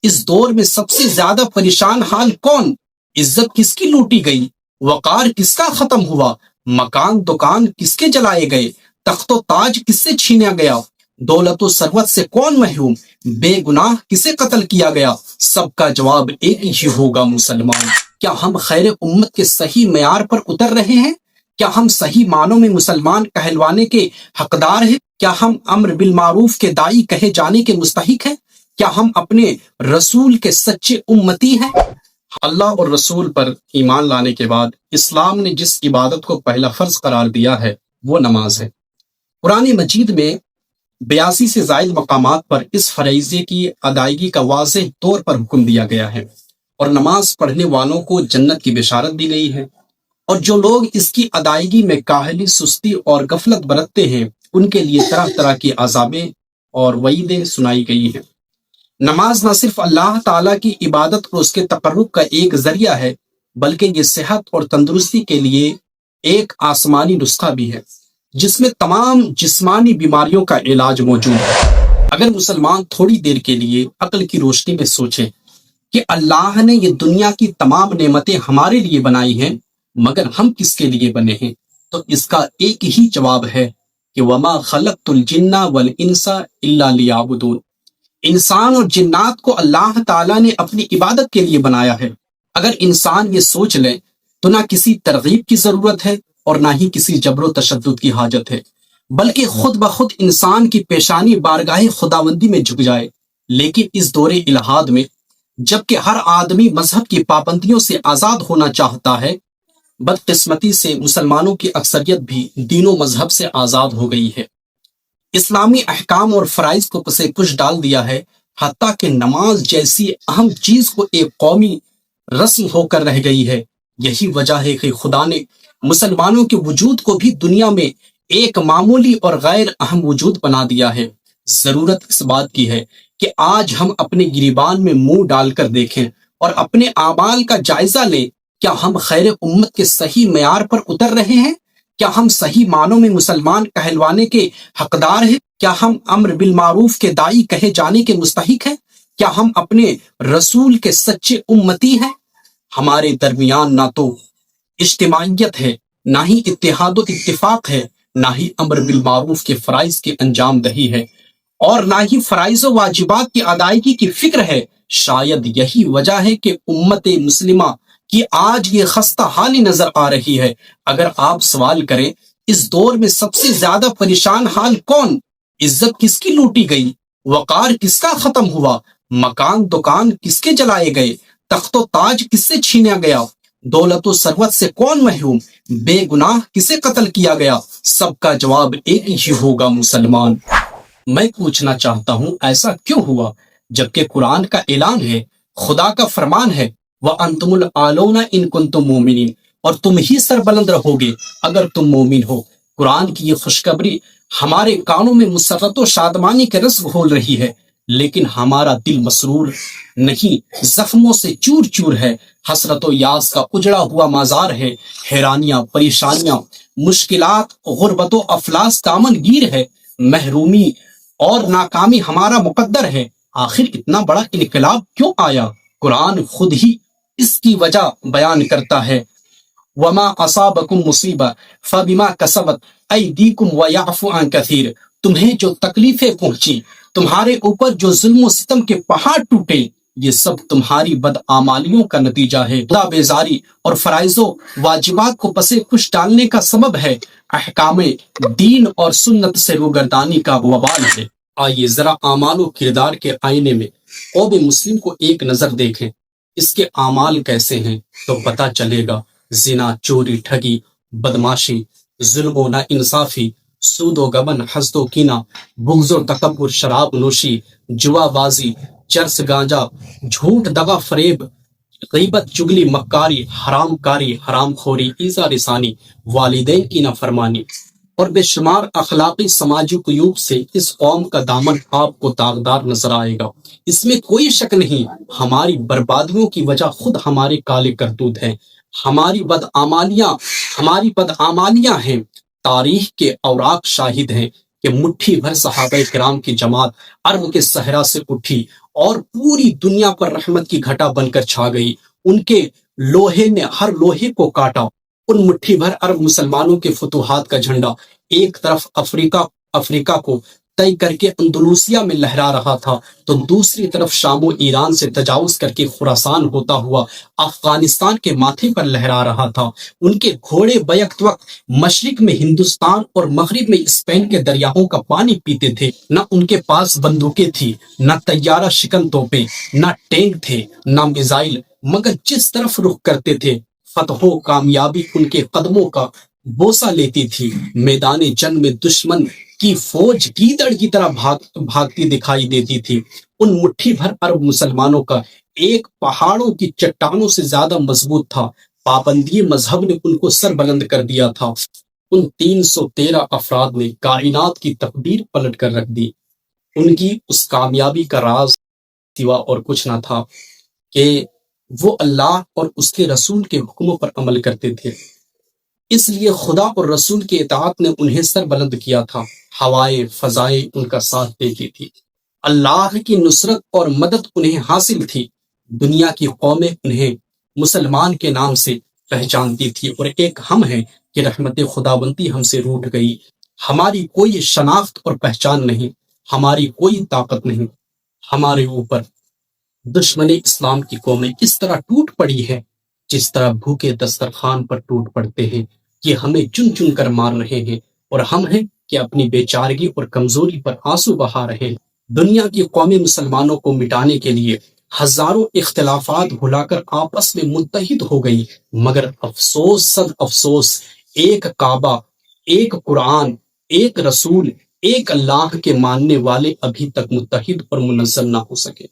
اس دور میں سب سے زیادہ پریشان حال کون؟ عزت کس کی لوٹی گئی؟ وقار کس کا ختم ہوا؟ مکان دکان کس کے جلائے گئے؟ تخت و تاج کس سے چھینا گیا؟ دولت و ثروت سے کون محروم؟ بے گناہ کسے قتل کیا گیا؟ سب کا جواب ایک ہی ہوگا مسلمان۔ کیا ہم خیر امت کے صحیح معیار پر اتر رہے ہیں؟ کیا ہم صحیح معنوں میں مسلمان کہلوانے کے حقدار ہیں؟ کیا ہم امر بالمعروف کے داعی کہے جانے کے مستحق ہیں؟ کیا ہم اپنے رسول کے سچے امتی ہیں؟ اللہ اور رسول پر ایمان لانے کے بعد اسلام نے جس عبادت کو پہلا فرض قرار دیا ہے وہ نماز ہے۔ قرآن مجید میں 82 سے زائد مقامات پر اس فریضے کی ادائیگی کا واضح طور پر حکم دیا گیا ہے اور نماز پڑھنے والوں کو جنت کی بشارت دی گئی ہے، اور جو لوگ اس کی ادائیگی میں کاہلی، سستی اور غفلت برتتے ہیں ان کے لیے طرح طرح کی عذابیں اور وعیدیں سنائی گئی ہیں۔ نماز نہ صرف اللہ تعالیٰ کی عبادت اور اس کے تقرب کا ایک ذریعہ ہے، بلکہ یہ صحت اور تندرستی کے لیے ایک آسمانی نسخہ بھی ہے جس میں تمام جسمانی بیماریوں کا علاج موجود ہے۔ اگر مسلمان تھوڑی دیر کے لیے عقل کی روشنی میں سوچیں کہ اللہ نے یہ دنیا کی تمام نعمتیں ہمارے لیے بنائی ہیں مگر ہم کس کے لیے بنے ہیں، تو اس کا ایک ہی جواب ہے کہ وَمَا خَلَقْتُ الْجِنَّ وَالْإِنسَ إِلَّا لِيَعْبُدُونِ۔ انسان اور جنات کو اللہ تعالیٰ نے اپنی عبادت کے لیے بنایا ہے۔ اگر انسان یہ سوچ لے تو نہ کسی ترغیب کی ضرورت ہے اور نہ ہی کسی جبر و تشدد کی حاجت ہے، بلکہ خود بخود انسان کی پیشانی بارگاہ خداوندی میں جھک جائے۔ لیکن اس دور الحاد میں جبکہ ہر آدمی مذہب کی پابندیوں سے آزاد ہونا چاہتا ہے، بدقسمتی سے مسلمانوں کی اکثریت بھی دین و مذہب سے آزاد ہو گئی ہے۔ اسلامی احکام اور فرائض کو پسے کش ڈال دیا ہے، حتیٰ کہ نماز جیسی اہم چیز کو ایک قومی رسم ہو کر رہ گئی ہے۔ یہی وجہ ہے کہ خدا نے مسلمانوں کے وجود کو بھی دنیا میں ایک معمولی اور غیر اہم وجود بنا دیا ہے۔ ضرورت اس بات کی ہے کہ آج ہم اپنے گریبان میں منہ ڈال کر دیکھیں اور اپنے اعمال کا جائزہ لیں۔ کیا ہم خیر امت کے صحیح معیار پر اتر رہے ہیں؟ کیا ہم صحیح معنوں میں مسلمان کہلوانے کے حقدار ہیں؟ کیا ہم امر بالمعروف کے داعی کہے جانے کے مستحق ہیں؟ کیا ہم اپنے رسول کے سچے امتی ہیں؟ ہمارے درمیان نہ تو اجتماعیت ہے، نہ ہی اتحاد و اتفاق ہے، نہ ہی امر بالمعروف کے فرائض کی انجام دہی ہے، اور نہ ہی فرائض و واجبات کی ادائیگی کی فکر ہے۔ شاید یہی وجہ ہے کہ امت مسلمہ کی آج یہ خستہ حالی نظر آ رہی ہے۔ اگر آپ سوال کریں اس دور میں سب سے زیادہ پریشان حال کون؟ عزت کس کی لوٹی گئی؟ وقار کس کا ختم ہوا؟ مکان دکان کس کے جلائے گئے؟ تخت و تاج کس سے چھینا گیا؟ دولت و ثروت سے کون محروم؟ بے گناہ کسے قتل کیا گیا؟ سب کا جواب ایک ہی ہوگا مسلمان۔ میں پوچھنا چاہتا ہوں ایسا کیوں ہوا جبکہ قرآن کا اعلان ہے، خدا کا فرمان ہے وَأَنْتُمُ الْأَعْلَوْنَ إِن كُنتُم مُؤْمِنِينَ، اور تم ہی سربلند رہو گے اگر تم مومن ہو۔ قرآن کی یہ خوشخبری ہمارے کانوں میں مسرت و شادمانی کے رس گھول رہی ہے، لیکن ہمارا دل مسرور نہیں، زخموں سے چور چور ہے، حسرت و یاس کا اجڑا ہوا مازار ہے، حیرانیاں، پریشانیاں، مشکلات، غربت و افلاس دامن گیر ہے، محرومی اور ناکامی ہمارا مقدر ہے۔ آخر اتنا بڑا انقلاب کیوں آیا؟ قرآن خود ہی اس کی وجہ بیان کرتا ہے، وَمَا أَصَابَكُم مُّصِيبَةٌ فَبِمَا كَسَبَتْ أَيْدِيكُمْ وَيَعْفُو عَن كَثِيرٌ۔ تمہیں جو تکلیفیں پہنچی، تمہارے اوپر جو ظلم و ستم کے پہاڑ ٹوٹے، یہ سب تمہاری بدعمالیوں کا نتیجہ ہے۔ خدا بیزاری اور فرائض و واجبات کو پسے کش ڈالنے کا سبب ہے، احکام دین اور سنت سے روگردانی کا وبال ہے۔ آئیے ذرا اعمال و کردار کے آئینے میں قوم مسلم کو ایک نظر دیکھیں، اس کے اعمال کیسے ہیں تو پتہ چلے گا۔ زنا، چوری، ٹھگی، بدماشی، ظلم و ناانصافی، سود و گبن، حسد و کینہ، بغض و تکبر، شراب نوشی، جوا بازی، چرس گانجا، جھوٹ، دغا فریب، غیبت، چگلی، مکاری، حرام کاری، حرام خوری، ایذا رسانی، والدین کی نافرمانی اور بے شمار اخلاقی سماجی قیوب سے اس قوم کا دامن آپ کو داغدار نظر آئے گا۔ اس میں کوئی شک نہیں، ہماری بربادیوں کی وجہ خود ہمارے کالے کرتوت ہیں، ہماری بدعمالیاں ہیں۔ تاریخ کے اوراق شاہد ہیں کہ مٹھی بھر صحابہ کرام کی جماعت عرب کے صحرا سے اٹھی اور پوری دنیا پر رحمت کی گھٹا بن کر چھا گئی۔ ان کے لوہے نے ہر لوہے کو کاٹا۔ ان مٹھی بھر عرب مسلمانوں کے فتوحات کا جھنڈا ایک طرف افریقہ کو طے کر کے اندلوسیہ میں لہرا رہا تھا، تو دوسری طرف شام و ایران سے تجاوز کر کے خراسان ہوتا ہوا افغانستان کے ماتھے پر لہرا رہا تھا۔ ان کے گھوڑے بیک وقت مشرق میں ہندوستان اور مغرب میں اسپین کے دریاؤں کا پانی پیتے تھے۔ نہ ان کے پاس بندوقیں تھی، نہ طیارہ شکن توپیں، نہ ٹینک تھے، نہ میزائل، مگر جس طرف رخ کرتے تھے فتح و کامیابی ان کے قدموں کا بوسہ لیتی تھی۔ میدان جنگ میں دشمن کی فوج گیدڑ کی طرح بھاگتی دکھائی دیتی تھی۔ ان مٹھی بھر عرب مسلمانوں کا ایک پہاڑوں کی چٹانوں سے زیادہ مضبوط تھا۔ پابندی مذہب نے ان کو سر بلند کر دیا تھا۔ ان 313 افراد نے کائنات کی تقدیر پلٹ کر رکھ دی۔ ان کی اس کامیابی کا راز سوا اور کچھ نہ تھا کہ وہ اللہ اور اس کے رسول کے حکموں پر عمل کرتے تھے۔ اس لیے خدا اور رسول کی اطاعت نے انہیں سر بلند کیا تھا۔ ہوائے فضائے ان کا ساتھ دیتی تھی۔ اللہ کی نصرت اور مدد انہیں حاصل تھی۔ دنیا کی قومیں انہیں مسلمان کے نام سے پہچانتی تھی، اور ایک ہم ہیں کہ رحمت خداوندی ہم سے روٹھ گئی۔ ہماری کوئی شناخت اور پہچان نہیں، ہماری کوئی طاقت نہیں۔ ہمارے اوپر دشمن اسلام کی قومیں اس طرح ٹوٹ پڑی ہے جس طرح بھوکے دسترخوان پر ٹوٹ پڑتے ہیں۔ یہ ہمیں چن چن کر مار رہے ہیں، اور ہم ہیں کہ اپنی بے چارگی اور کمزوری پر آنسو بہا رہے ہیں۔ دنیا کی قومی مسلمانوں کو مٹانے کے لیے ہزاروں اختلافات بھلا کر آپس میں متحد ہو گئی، مگر افسوس صد افسوس، ایک کعبہ، ایک قرآن، ایک رسول، ایک اللہ کے ماننے والے ابھی تک متحد اور منظم نہ ہو سکے۔